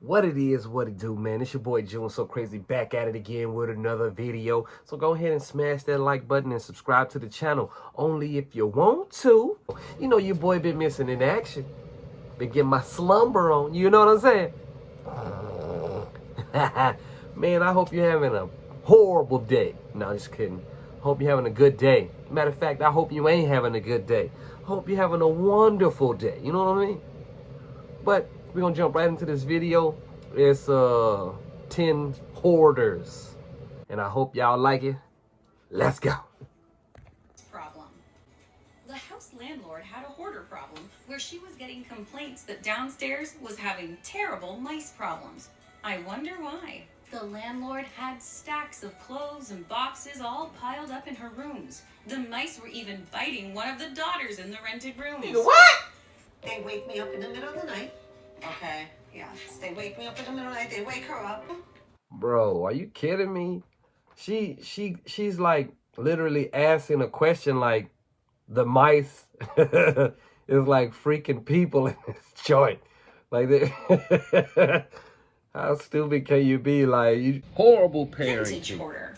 What it do, man. It's your boy June So Crazy back at it again with another video. So go ahead and smash that like button and subscribe to the channel. Only if you want to. You know your boy been missing in action. Been getting my slumber on. You know what I'm saying? Man, I hope you're having a horrible day. No, just kidding. Hope you're having a good day. Matter of fact, I hope you ain't having a good day. Hope you're having a wonderful day. You know what I mean? But we're gonna jump right into this video. It's 10 hoarders, and I hope y'all like it. Let's go. Problem. The house landlord had a hoarder problem where she was getting complaints that downstairs was having terrible mice problems. I wonder why. The landlord had stacks of clothes and boxes all piled up in her rooms. The mice were even biting one of the daughters in the rented rooms. What? They wake me up in the middle of the night. Okay, yes. They wake me up in the middle of the night. They wake her up. Bro, are you kidding me? She's like literally asking a question like the mice is like freaking people in this joint. Like how stupid can you be? Like you horrible Vintage parenting. hoarder.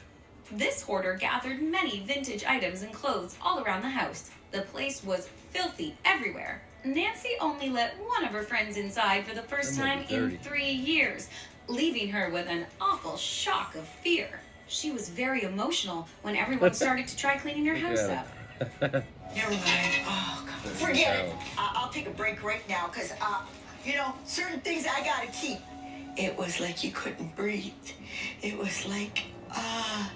This hoarder gathered many vintage items and clothes all around the house. The place was filthy everywhere. Nancy only let one of her friends inside for the first time in 3 years, leaving her with an awful shock of fear. She was very emotional when everyone started to try cleaning her house up. Never mind. Oh, God. Forget it. I'll take a break right now because, certain things I got to keep. It was like you couldn't breathe. It was like a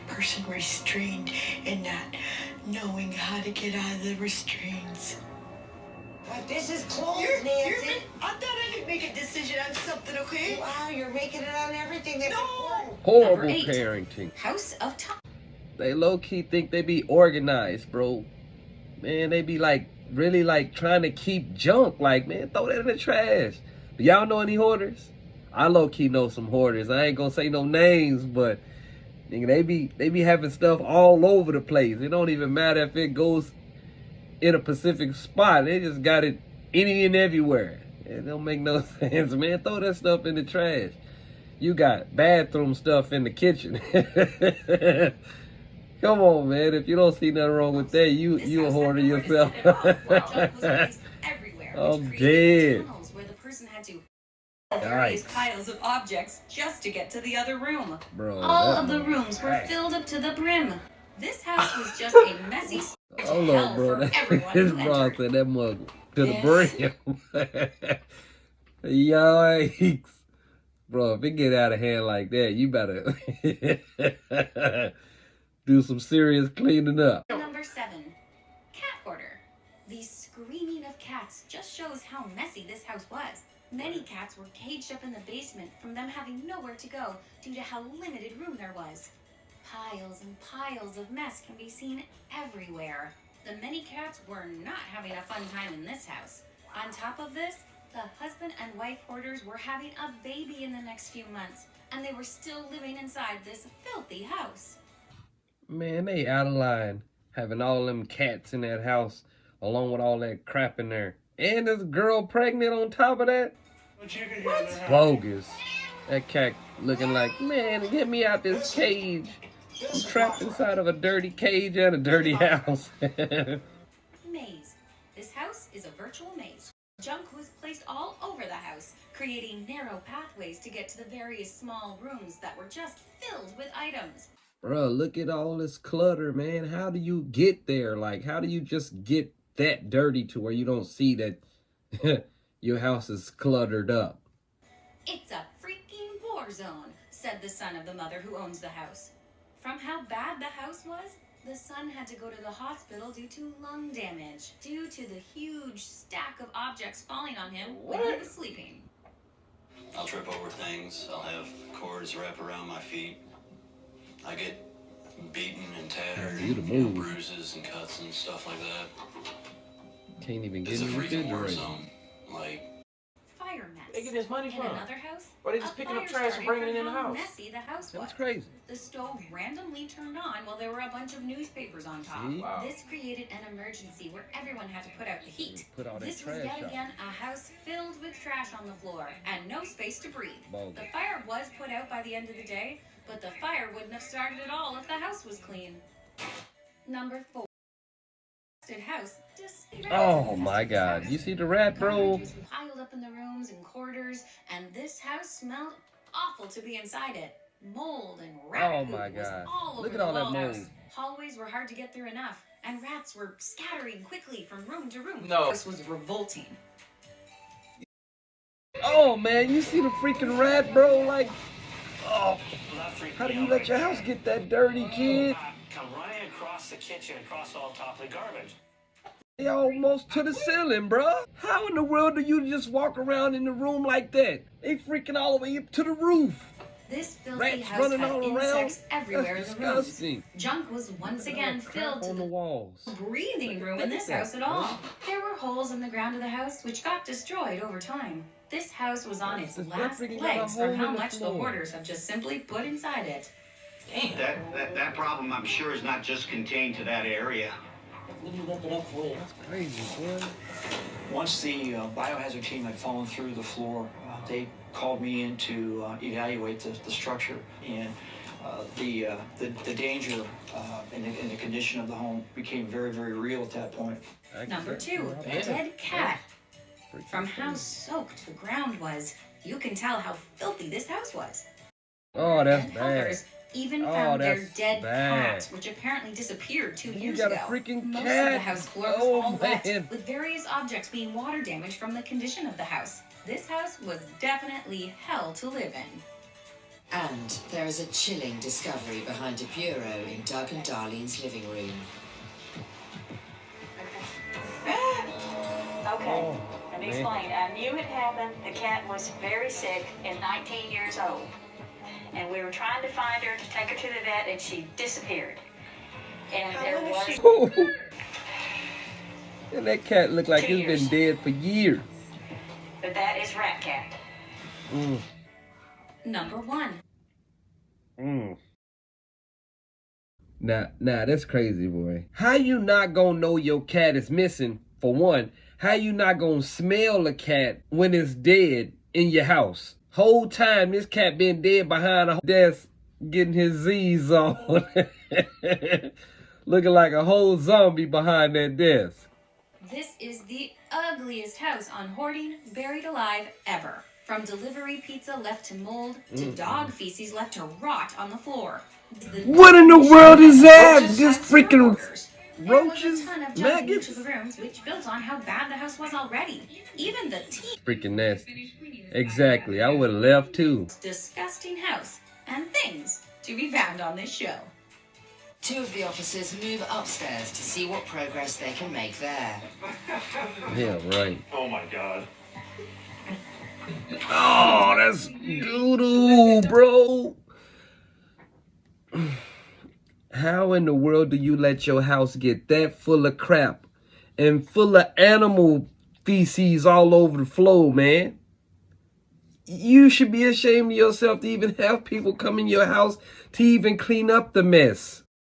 person restrained and not knowing how to get out of the restraints. But this is clothes, Nancy. I thought I could make a decision on something, okay? Wow, you're making it on everything. That's important. Horrible Number 8. parenting. House of Time. They low-key think they be organized, bro. Man, they be like really like trying to keep junk. Like, man, throw that in the trash. Do y'all know any hoarders? I low-key know some hoarders. I ain't gonna say no names, but nigga, they be having stuff all over the place. It don't even matter if it goes in a specific spot. They just got it any and everywhere. It don't make no sense, man. Throw that stuff in the trash. You got bathroom stuff in the kitchen. Come on, man. If you don't see nothing wrong with that, you a hoarder yourself. I'm dead. Where the person had to various piles of objects just to get to the other room. Bro, all of the rooms were filled up to the brim. This house was just a messy hold on, bro. This bro said that mug to the brim. Yikes. Bro, if it get out of hand like that, you better do some serious cleaning up. Number 7. Cat hoarder. The screaming of cats just shows how messy this house was. Many cats were caged up in the basement from them having nowhere to go due to how limited room there was. Piles and piles of mess can be seen everywhere. The many cats were not having a fun time in this house. On top of this, the husband and wife hoarders were having a baby in the next few months, and they were still living inside this filthy house. Man, they out of line having all them cats in that house along with all that crap in there. And this girl pregnant on top of that? What? Bogus. That cat looking like, man, get me out this cage. I'm trapped inside of a dirty cage and a dirty house. Maze. This house is a virtual maze. Junk was placed all over the house, creating narrow pathways to get to the various small rooms that were just filled with items. Bro, look at all this clutter, man. How do you get there? Like, how do you just get that dirty to where you don't see that your house is cluttered up? It's a freaking war zone, said the son of the mother who owns the house. From how bad the house was, the son had to go to the hospital due to lung damage, due to the huge stack of objects falling on him when he was sleeping. I'll trip over things. I'll have cords wrap around my feet. I get beaten and tattered, bruises and cuts and stuff like that. Can't even get It's a in the freaking war refrigerator. zone. Like Firemen. they get this money In from? another house, Or they just a picking up fire trash and started bringing it from in the how house? messy the house was. That's crazy. The stove randomly turned on while there were a bunch of newspapers on top. See? Wow. This created an emergency where everyone had to put out the heat. Put all that This was trash yet out. again a house filled with trash on the floor and no space to breathe. Bogus. The fire was put out by the end of the day, but the fire wouldn't have started at all if the house was clean. Number 4. House. Oh my God! You see the rat, bro? Garbage was piled up in the rooms and corridors, and this house smelled awful to be inside it. Mold and rat Oh poop my was God. all over Look at the all that wall mold. house. Hallways were hard to get through enough, and rats were scattering quickly from room to room. No. This was revolting. Oh man, you see the freaking rat, bro? Like, oh, how do you let your house get that dirty, kid? Come running across the kitchen, across all top of the garbage. They almost to the ceiling, bro. How in the world do you just walk around in the room like that? They freaking all the way up to the roof. This filthy Rats house running had all around. insects everywhere That's in the rooms. disgusting. Junk was once again Crap filled to on the the walls. breathing room in this house at all. There were holes in the ground of the house which got destroyed over time. This house was on its It's last freaking got a legs hole from how in the much the floor. hoarders have just simply put inside it. Damn. That problem, I'm sure, is not just contained to that area. What do you rip it up for? Crazy, boy. Once the biohazard team had fallen through the floor, they called me in to evaluate the structure, and the danger and the condition of the home became very, very real at that point. Number 2, a dead cat. From how soaked the ground was, you can tell how filthy this house was. Oh, that's And bad. helpers even Oh, found their that's dead bad. cat, which apparently disappeared 2 You years got a ago. freaking Most of cat. the house floor was Oh, all wet, man. with various objects being water damaged from the condition of the house. This house was definitely hell to live in. And there is a chilling discovery behind a bureau in Doug and Darlene's living room. Okay, let me man. explain. I knew it happened. The cat was very sick and 19 years old. And we were trying to find her to take her to the vet, and she disappeared. And there was... And that cat looked like 2 it's been years. dead for years. But that is rat cat. Number 1. Nah, that's crazy, boy. How you not gonna know your cat is missing, for one? How you not gonna smell a cat when it's dead in your house? Whole time this cat been dead behind a desk getting his Z's on. Looking like a whole zombie behind that desk. This is the ugliest house on Hoarding Buried Alive ever. From delivery pizza left to mold, to dog feces left to rot on the floor. What in the world is that? Roaches Just had freaking hoarders. roaches? There was a ton of junk in each Maggots? of the rooms, which built on how bad the house was already. Even the tea. Freaking nasty. Exactly. I would have left too. Disgusting house and things to be found on this show. 2 of the officers move upstairs to see what progress they can make there. Yeah, right. Oh my God. Oh, that's doo-doo, bro. How in the world do you let your house get that full of crap and full of animal feces all over the floor, man? You should be ashamed of yourself to even have people come in your house to even clean up the mess.